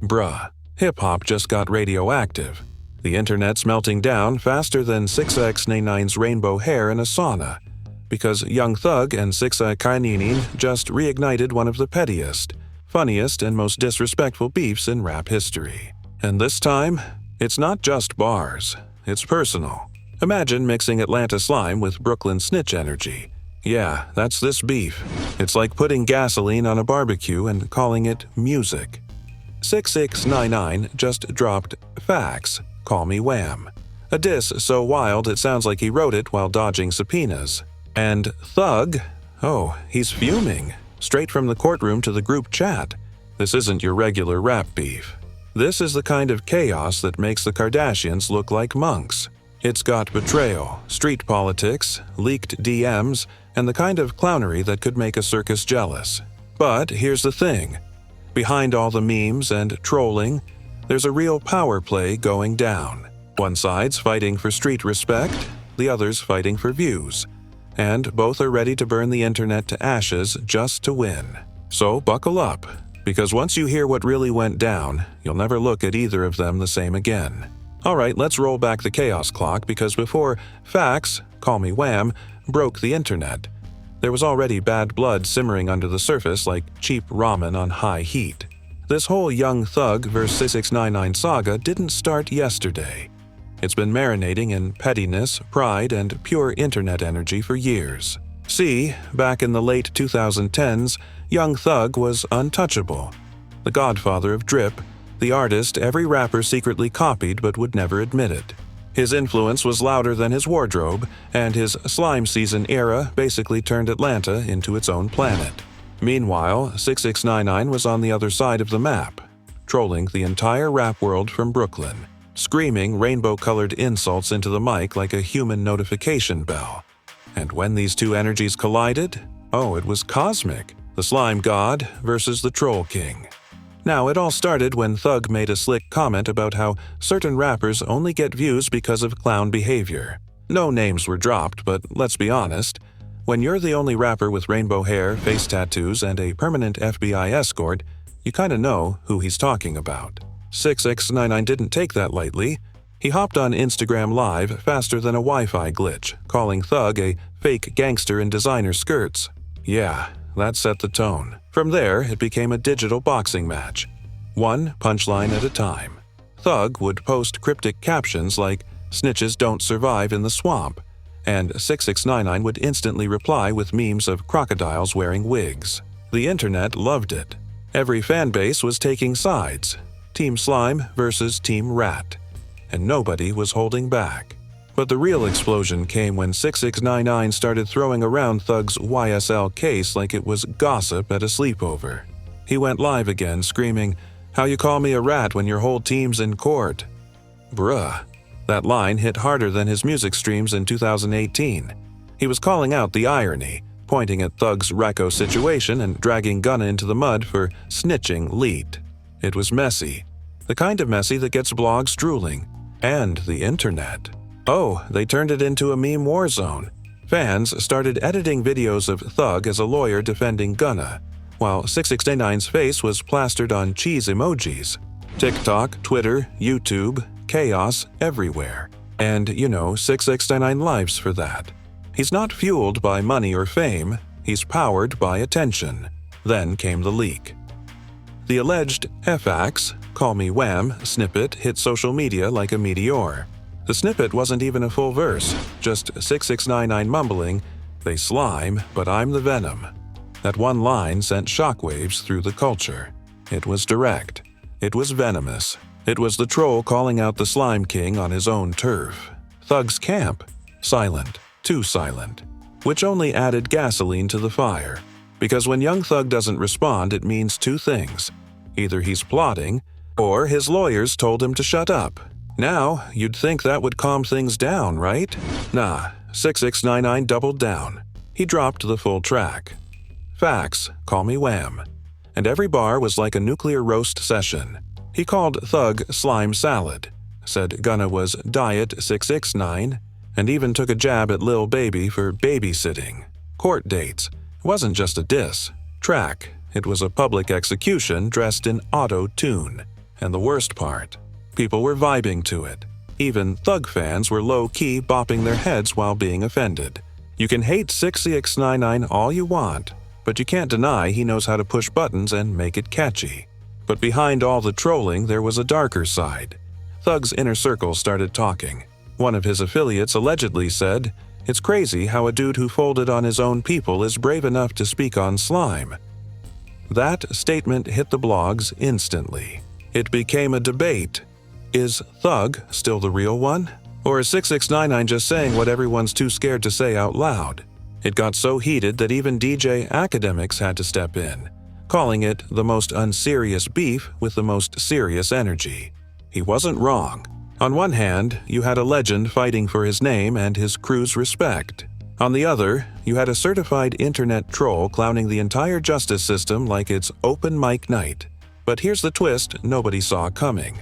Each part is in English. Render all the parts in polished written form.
Bruh, hip-hop just got radioactive. The internet's melting down faster than 6ix9ine's rainbow hair in a sauna, because Young Thug and 6ix9ine just reignited one of the pettiest, funniest, and most disrespectful beefs in rap history. And this time, it's not just bars, it's personal. Imagine mixing Atlanta slime with Brooklyn snitch energy. Yeah, that's this beef. It's like putting gasoline on a barbecue and calling it music. 6ix9ine just dropped FAX, Me Wham, a diss so wild it sounds like he wrote it while dodging subpoenas. And Thug, oh, he's fuming, straight from the courtroom to the group chat. This isn't your regular rap beef. This is the kind of chaos that makes the Kardashians look like monks. It's got betrayal, street politics, leaked DMs, and the kind of clownery that could make a circus jealous. But here's the thing. Behind all the memes and trolling, there's a real power play going down. One side's fighting for street respect, the other's fighting for views. And both are ready to burn the internet to ashes just to win. So buckle up, because once you hear what really went down, you'll never look at either of them the same again. Alright, let's roll back the chaos clock, because before FAX, Me Wham, broke the internet, there was already bad blood simmering under the surface like cheap ramen on high heat. This whole Young Thug vs 6ix9ine saga didn't start yesterday. It's been marinating in pettiness, pride, and pure internet energy for years. See, back in the late 2010s, Young Thug was untouchable. The godfather of drip, the artist every rapper secretly copied but would never admit it. His influence was louder than his wardrobe, and his slime season era basically turned Atlanta into its own planet. Meanwhile, 6ix9ine was on the other side of the map, trolling the entire rap world from Brooklyn, screaming rainbow-colored insults into the mic like a human notification bell. And when these two energies collided, oh, it was cosmic. The slime god versus the troll king. Now, it all started when Thug made a slick comment about how certain rappers only get views because of clown behavior. No names were dropped, but let's be honest. When you're the only rapper with rainbow hair, face tattoos, and a permanent FBI escort, you kinda know who he's talking about. 6ix9ine didn't take that lightly. He hopped on Instagram Live faster than a Wi-Fi glitch, calling Thug a fake gangster in designer skirts. Yeah, that set the tone. From there, it became a digital boxing match. One punchline at a time. Thug would post cryptic captions like, "Snitches don't survive in the swamp," and 6ix9ine would instantly reply with memes of crocodiles wearing wigs. The internet loved it. Every fanbase was taking sides. Team Slime versus Team Rat. And nobody was holding back. But the real explosion came when 6ix9ine started throwing around Thug's YSL case like it was gossip at a sleepover. He went live again, screaming, "How you call me a rat when your whole team's in court?" Bruh. That line hit harder than his music streams in 2018. He was calling out the irony, pointing at Thug's Recco situation and dragging Gunna into the mud for snitching leaked. It was messy. The kind of messy that gets blogs drooling. And the internet. Oh, they turned it into a meme war zone. Fans started editing videos of Thug as a lawyer defending Gunna, while 6ix9ine's face was plastered on cheese emojis. TikTok, Twitter, YouTube, chaos everywhere. And, 6ix9ine lives for that. He's not fueled by money or fame, he's powered by attention. Then came the leak. The alleged FAX, Me Wham, snippet hit social media like a meteor. The snippet wasn't even a full verse, just 6ix9ine mumbling, "They slime, but I'm the venom." That one line sent shockwaves through the culture. It was direct. It was venomous. It was the troll calling out the Slime King on his own turf. Thug's camp. Silent. Too silent. Which only added gasoline to the fire. Because when Young Thug doesn't respond, it means two things. Either he's plotting, or his lawyers told him to shut up. Now, you'd think that would calm things down, right? Nah, 6ix9ine doubled down. He dropped the full track. FAX, Me Wham. And every bar was like a nuclear roast session. He called Thug slime salad, said Gunna was diet 6ix9ine, and even took a jab at Lil Baby for babysitting. Court dates. It wasn't just a diss. Track. It was a public execution dressed in auto-tune. And the worst part, people were vibing to it. Even Thug fans were low-key bopping their heads while being offended. You can hate 6ix9ine all you want, but you can't deny he knows how to push buttons and make it catchy. But behind all the trolling, there was a darker side. Thug's inner circle started talking. One of his affiliates allegedly said, "It's crazy how a dude who folded on his own people is brave enough to speak on slime." That statement hit the blogs instantly. It became a debate. Is Thug still the real one? Or is 6ix9ine just saying what everyone's too scared to say out loud? It got so heated that even DJ academics had to step in, calling it the most unserious beef with the most serious energy. He wasn't wrong. On one hand, you had a legend fighting for his name and his crew's respect. On the other, you had a certified internet troll clowning the entire justice system like it's open mic night. But here's the twist nobody saw coming.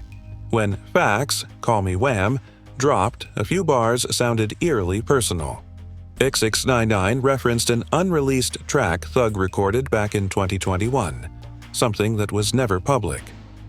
When FAX, Call Me Wham, dropped, a few bars sounded eerily personal. 6ix9ine referenced an unreleased track Thug recorded back in 2021, something that was never public.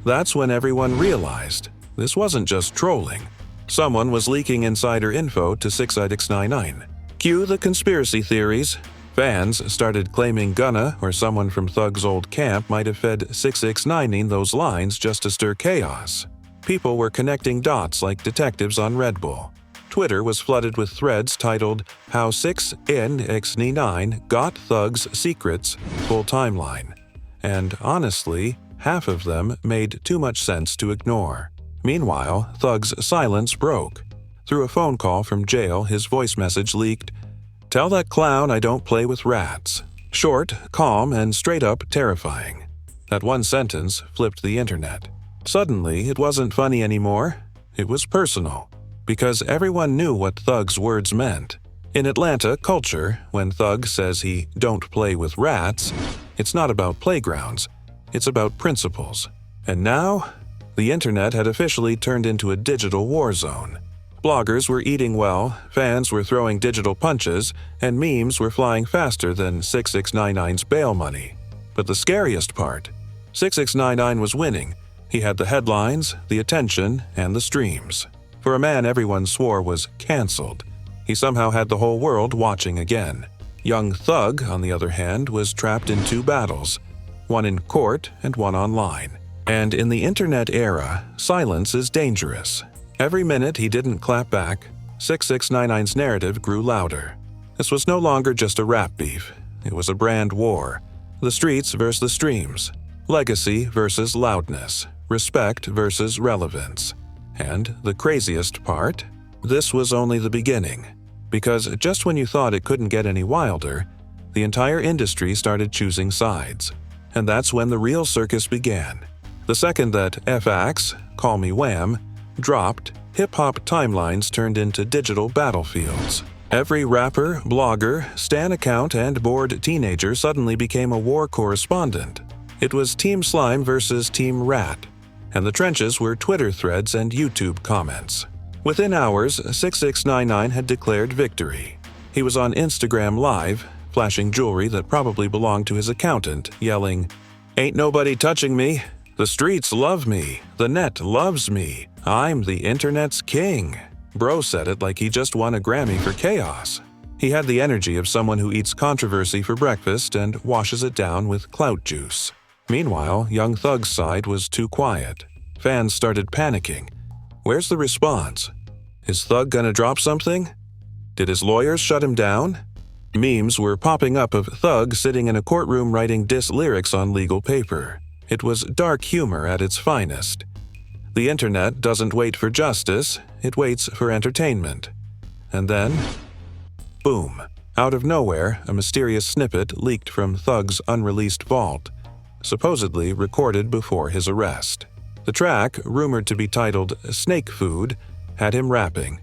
That's when everyone realized this wasn't just trolling. Someone was leaking insider info to 6ix9ine. Cue the conspiracy theories. Fans started claiming Gunna or someone from Thug's old camp might have fed 6ix9ine those lines just to stir chaos. People were connecting dots like detectives on Red Bull. Twitter was flooded with threads titled "How 6ix9ine Got Thug's Secrets" full timeline. And honestly, half of them made too much sense to ignore. Meanwhile, Thug's silence broke. Through a phone call from jail, his voice message leaked, "Tell that clown I don't play with rats." Short, calm, and straight up terrifying. That one sentence flipped the internet. Suddenly, it wasn't funny anymore. It was personal. Because everyone knew what Thug's words meant. In Atlanta culture, when Thug says he don't play with rats, it's not about playgrounds. It's about principles. And now, the internet had officially turned into a digital war zone. Bloggers were eating well, fans were throwing digital punches, and memes were flying faster than 6ix9ine's bail money. But the scariest part, 6ix9ine was winning. He had the headlines, the attention, and the streams. For a man everyone swore was cancelled, he somehow had the whole world watching again. Young Thug, on the other hand, was trapped in two battles, one in court and one online. And in the internet era, silence is dangerous. Every minute he didn't clap back, 6ix9ine's narrative grew louder. This was no longer just a rap beef. It was a brand war. The streets versus the streams. Legacy versus loudness. Respect versus relevance. And the craziest part? This was only the beginning. Because just when you thought it couldn't get any wilder, the entire industry started choosing sides. And that's when the real circus began. The second that FAX, Call Me Wham, dropped, hip-hop timelines turned into digital battlefields. Every rapper, blogger, stan account, and bored teenager suddenly became a war correspondent. It was Team Slime versus Team Rat, and the trenches were Twitter threads and YouTube comments. Within hours, 6ix9ine had declared victory. He was on Instagram Live, flashing jewelry that probably belonged to his accountant, yelling, "Ain't nobody touching me. The streets love me. The net loves me. I'm the internet's king." Bro said it like he just won a Grammy for chaos. He had the energy of someone who eats controversy for breakfast and washes it down with clout juice. Meanwhile, Young Thug's side was too quiet. Fans started panicking. Where's the response? Is Thug gonna drop something? Did his lawyers shut him down? Memes were popping up of Thug sitting in a courtroom writing diss lyrics on legal paper. It was dark humor at its finest. The internet doesn't wait for justice, it waits for entertainment. And then, boom. Out of nowhere, a mysterious snippet leaked from Thug's unreleased vault, supposedly recorded before his arrest. The track, rumored to be titled "Snake Food," had him rapping.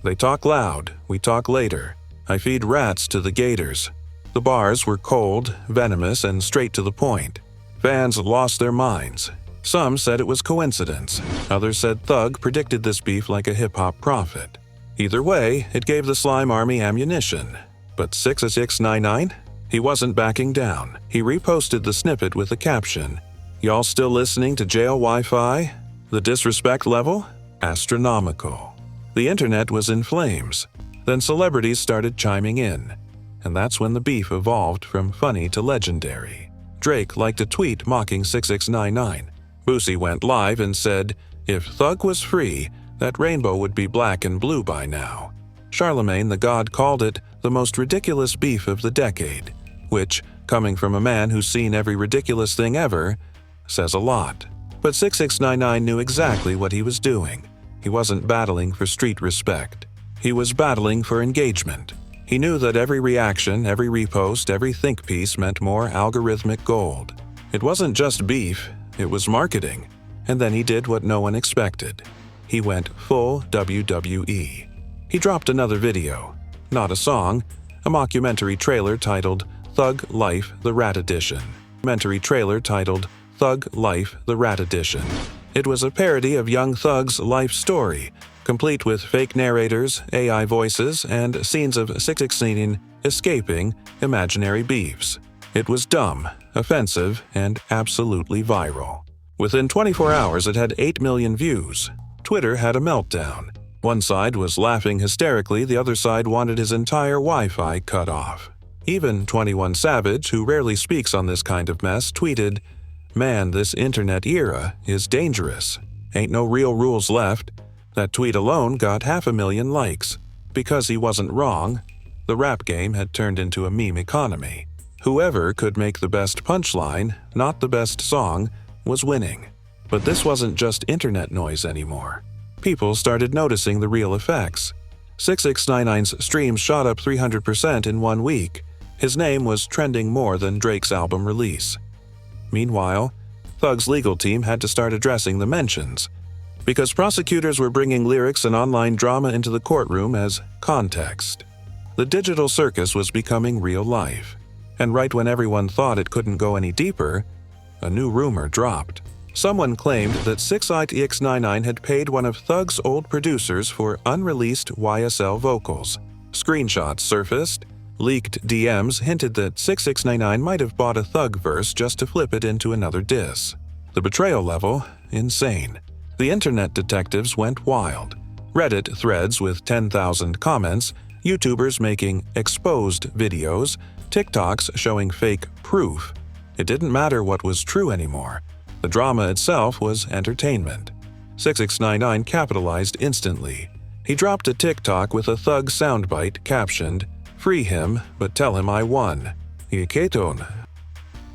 "They talk loud, we talk later. I feed rats to the gators." The bars were cold, venomous, and straight to the point. Fans lost their minds. Some said it was coincidence. Others said Thug predicted this beef like a hip-hop prophet. Either way, it gave the Slime Army ammunition. But 6ix9ine? He wasn't backing down. He reposted the snippet with the caption, "Y'all still listening to jail Wi-Fi? The disrespect level? Astronomical. The internet was in flames. Then celebrities started chiming in. And that's when the beef evolved from funny to legendary. Drake liked a tweet mocking 6ix9ine. Boosie went live and said, "If Thug was free, that rainbow would be black and blue by now." Charlemagne the God called it the most ridiculous beef of the decade, which, coming from a man who's seen every ridiculous thing ever, says a lot. But 6ix9ine knew exactly what he was doing. He wasn't battling for street respect. He was battling for engagement. He knew that every reaction, every repost, every think piece meant more algorithmic gold. It wasn't just beef, it was marketing. And then he did what no one expected. He went full WWE. He dropped another video. Not a song, a mockumentary trailer titled Thug Life: The Rat Edition. It was a parody of Young Thug's life story, complete with fake narrators, AI voices, and scenes of 6ix9ine escaping imaginary beefs. It was dumb, offensive, and absolutely viral. Within 24 hours, it had 8 million views. Twitter had a meltdown. One side was laughing hysterically, the other side wanted his entire Wi-Fi cut off. Even 21 Savage, who rarely speaks on this kind of mess, tweeted, "Man, this internet era is dangerous. Ain't no real rules left." That tweet alone got 500,000 likes. Because he wasn't wrong, the rap game had turned into a meme economy. Whoever could make the best punchline, not the best song, was winning. But this wasn't just internet noise anymore. People started noticing the real effects. 6ix9ine's streams shot up 300% in 1 week. His name was trending more than Drake's album release. Meanwhile, Thug's legal team had to start addressing the mentions, because prosecutors were bringing lyrics and online drama into the courtroom as context. The digital circus was becoming real life. And right when everyone thought it couldn't go any deeper, a new rumor dropped. Someone claimed that 6ix9ine had paid one of Thug's old producers for unreleased YSL vocals. Screenshots surfaced. Leaked DMs hinted that 6ix9ine might have bought a Thug verse just to flip it into another diss. The betrayal level? Insane. The internet detectives went wild. Reddit threads with 10,000 comments, YouTubers making exposed videos, TikToks showing fake proof. It didn't matter what was true anymore. The drama itself was entertainment. 6ix9ine capitalized instantly. He dropped a TikTok with a Thug soundbite captioned, "Free him, but tell him I won. Iketon."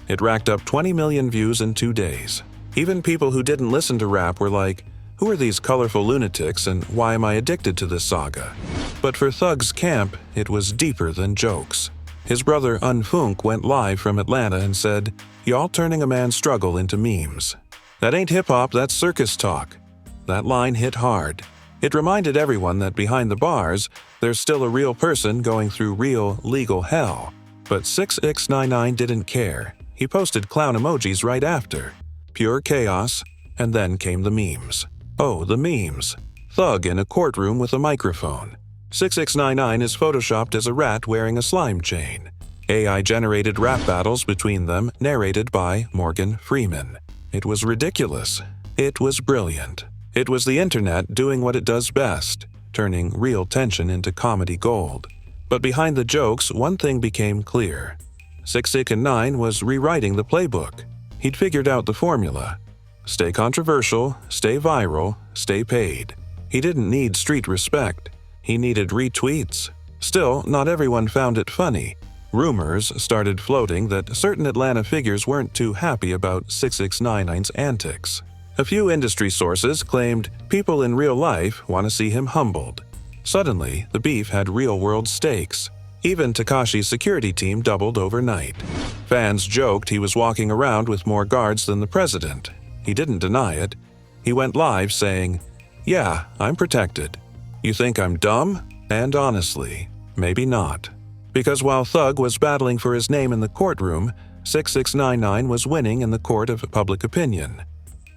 It racked up 20 million views in 2 days. Even people who didn't listen to rap were like, "Who are these colorful lunatics and why am I addicted to this saga?" But for Thug's camp, it was deeper than jokes. His brother Unfunk went live from Atlanta and said, "Y'all turning a man's struggle into memes. That ain't hip-hop, that's circus talk." That line hit hard. It reminded everyone that behind the bars, there's still a real person going through real legal hell. But 6ix9ine didn't care. He posted clown emojis right after. Pure chaos, and then came the memes. Oh, the memes. Thug in a courtroom with a microphone. 6ix9ine is photoshopped as a rat wearing a slime chain. AI-generated rap battles between them, narrated by Morgan Freeman. It was ridiculous. It was brilliant. It was the internet doing what it does best, turning real tension into comedy gold. But behind the jokes, one thing became clear. 6ix9ine was rewriting the playbook. He'd figured out the formula. Stay controversial, stay viral, stay paid. He didn't need street respect. He needed retweets. Still, not everyone found it funny. Rumors started floating that certain Atlanta figures weren't too happy about 6ix9ine's antics. A few industry sources claimed people in real life want to see him humbled. Suddenly, the beef had real-world stakes. Even Tekashi's security team doubled overnight. Fans joked he was walking around with more guards than the president. He didn't deny it. He went live saying, "Yeah, I'm protected. You think I'm dumb? And honestly, maybe not." Because while Thug was battling for his name in the courtroom, 6ix9ine was winning in the court of public opinion.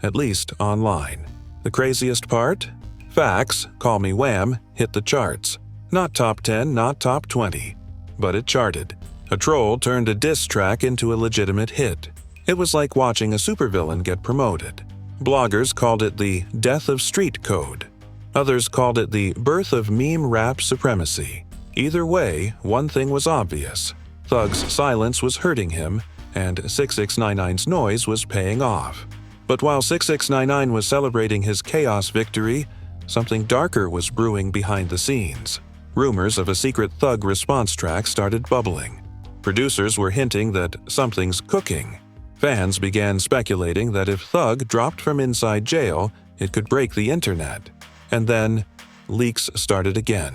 At least online. The craziest part? FAX, Call Me Wham, hit the charts. Not top 10, not top 20. But it charted. A troll turned a diss track into a legitimate hit. It was like watching a supervillain get promoted. Bloggers called it the death of street code. Others called it the birth of meme rap supremacy. Either way, one thing was obvious. Thug's silence was hurting him, and 6ix9ine's noise was paying off. But while 6ix9ine was celebrating his chaos victory, something darker was brewing behind the scenes. Rumors of a secret Thug response track started bubbling. Producers were hinting that something's cooking. Fans began speculating that if Thug dropped from inside jail, it could break the internet. And then, leaks started again.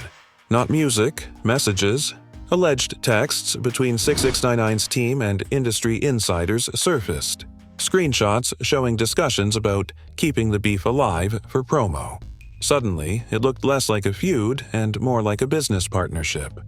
Not music, messages. Alleged texts between 6ix9ine's team and industry insiders surfaced. Screenshots showing discussions about keeping the beef alive for promo. Suddenly, it looked less like a feud and more like a business partnership.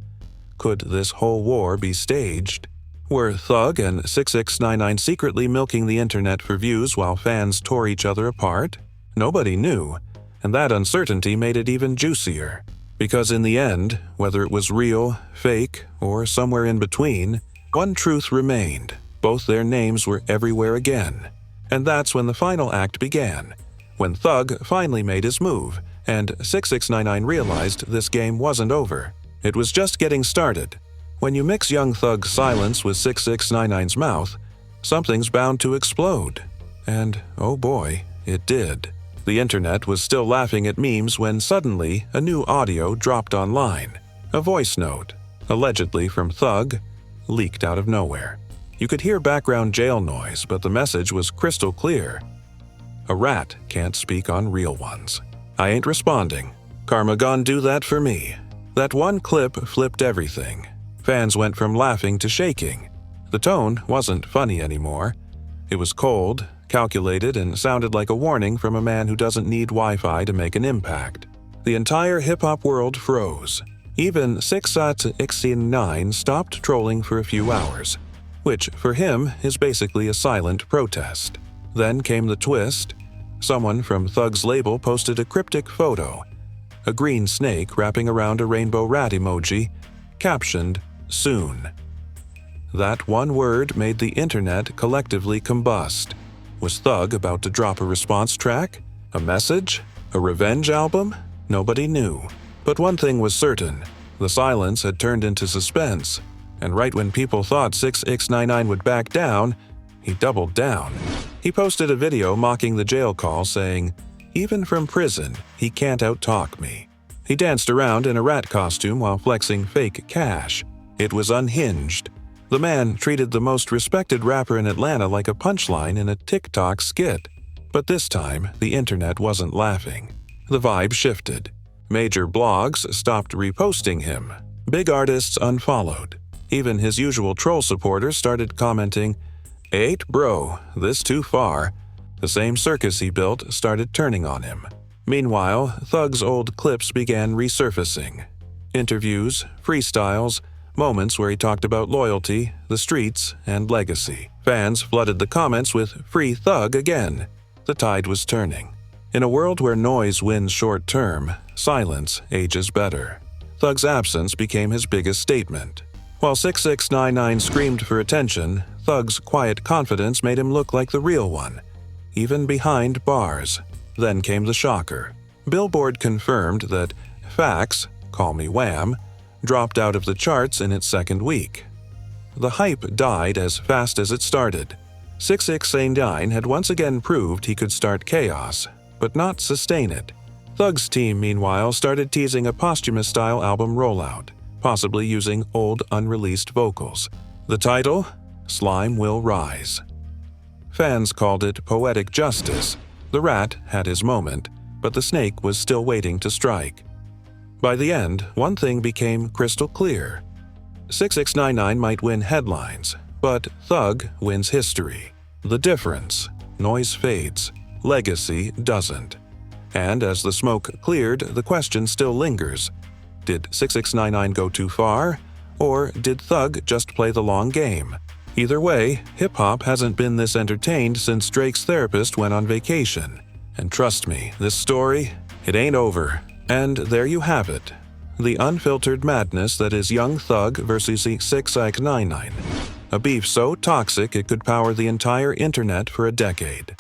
Could this whole war be staged? Were Thug and 6ix9ine secretly milking the internet for views while fans tore each other apart? Nobody knew, and that uncertainty made it even juicier. Because in the end, whether it was real, fake, or somewhere in between, one truth remained. Both their names were everywhere again. And that's when the final act began. When Thug finally made his move, and 6ix9ine realized this game wasn't over. It was just getting started. When you mix Young Thug's silence with 6ix9ine's mouth, something's bound to explode. And, oh boy, it did. The internet was still laughing at memes when suddenly a new audio dropped online. A voice note, allegedly from Thug, leaked out of nowhere. You could hear background jail noise, but the message was crystal clear. A rat can't speak on real ones. I ain't responding. Karma gon' do that for me. That one clip flipped everything. Fans went from laughing to shaking. The tone wasn't funny anymore. It was cold, calculated, and sounded like a warning from a man who doesn't need Wi-Fi to make an impact. The entire hip-hop world froze. Even 6ix9ine stopped trolling for a few hours, which for him is basically a silent protest. Then came the twist. Someone from Thug's label posted a cryptic photo. A green snake wrapping around a rainbow rat emoji, captioned, "Soon." That one word made the internet collectively combust. Was Thug about to drop a response track? A message? A revenge album? Nobody knew. But one thing was certain. The silence had turned into suspense. And right when people thought 6ix9ine would back down, he doubled down. He posted a video mocking the jail call saying, "Even from prison, he can't outtalk me." He danced around in a rat costume while flexing fake cash. It was unhinged. The man treated the most respected rapper in Atlanta like a punchline in a TikTok skit. But this time, the internet wasn't laughing. The vibe shifted. Major blogs stopped reposting him. Big artists unfollowed. Even his usual troll supporters started commenting, "Ain't bro, this too far." The same circus he built started turning on him. Meanwhile, Thug's old clips began resurfacing. Interviews, freestyles, moments where he talked about loyalty, the streets, and legacy. Fans flooded the comments with "Free Thug" again. The tide was turning. In a world where noise wins short-term, silence ages better. Thug's absence became his biggest statement. While 6ix9ine screamed for attention, Thug's quiet confidence made him look like the real one, even behind bars. Then came the shocker. Billboard confirmed that FAX, Call Me Wham, dropped out of the charts in its second week. The hype died as fast as it started. 6ix9ine had once again proved he could start chaos, but not sustain it. Thug's team, meanwhile, started teasing a posthumous-style album rollout, possibly using old unreleased vocals. The title? Slime Will Rise. Fans called it poetic justice. The rat had his moment, but the snake was still waiting to strike. By the end, one thing became crystal clear. 6ix9ine might win headlines, but Thug wins history. The difference: noise fades, legacy doesn't. And as the smoke cleared, the question still lingers. Did 6ix9ine go too far? Or did Thug just play the long game? Either way, hip-hop hasn't been this entertained since Drake's therapist went on vacation. And trust me, this story, it ain't over. And there you have it. The unfiltered madness that is Young Thug versus 6ix9ine. A beef so toxic it could power the entire internet for a decade.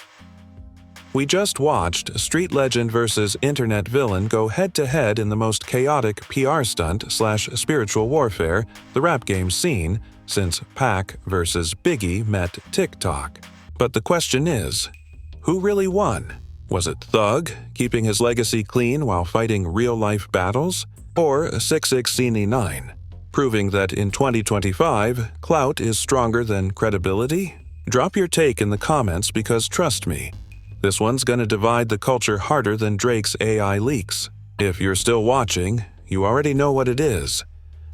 We just watched street legend versus internet villain go head-to-head in the most chaotic PR stunt/spiritual warfare the rap game's seen since Pac versus Biggie met TikTok. But the question is, who really won? Was it Thug, keeping his legacy clean while fighting real-life battles? Or 6ix9ine, proving that in 2025, clout is stronger than credibility? Drop your take in the comments because trust me, this one's gonna divide the culture harder than Drake's AI leaks. If you're still watching, you already know what it is.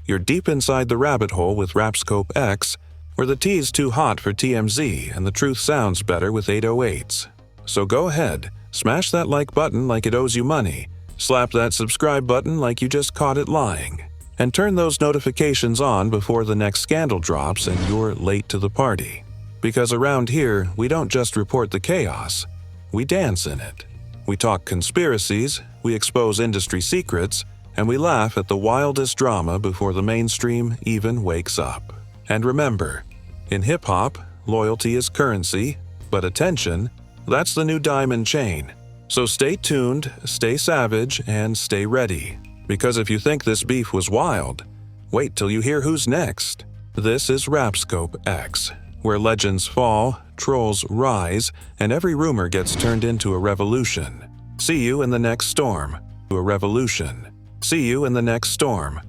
You're deep inside the rabbit hole with RAPSCOPE X, where the tea's too hot for TMZ and the truth sounds better with 808s. So go ahead, smash that like button like it owes you money, slap that subscribe button like you just caught it lying, and turn those notifications on before the next scandal drops and you're late to the party. Because around here, we don't just report the chaos, we dance in it. We talk conspiracies, we expose industry secrets, and we laugh at the wildest drama before the mainstream even wakes up. And remember, in hip-hop, loyalty is currency, but attention, that's the new diamond chain. So stay tuned, stay savage, and stay ready. Because if you think this beef was wild, wait till you hear who's next. This is RAPSCOPE X, where legends fall, trolls rise, and every rumor gets turned into a revolution. See you in the next storm. A revolution. See you in the next storm.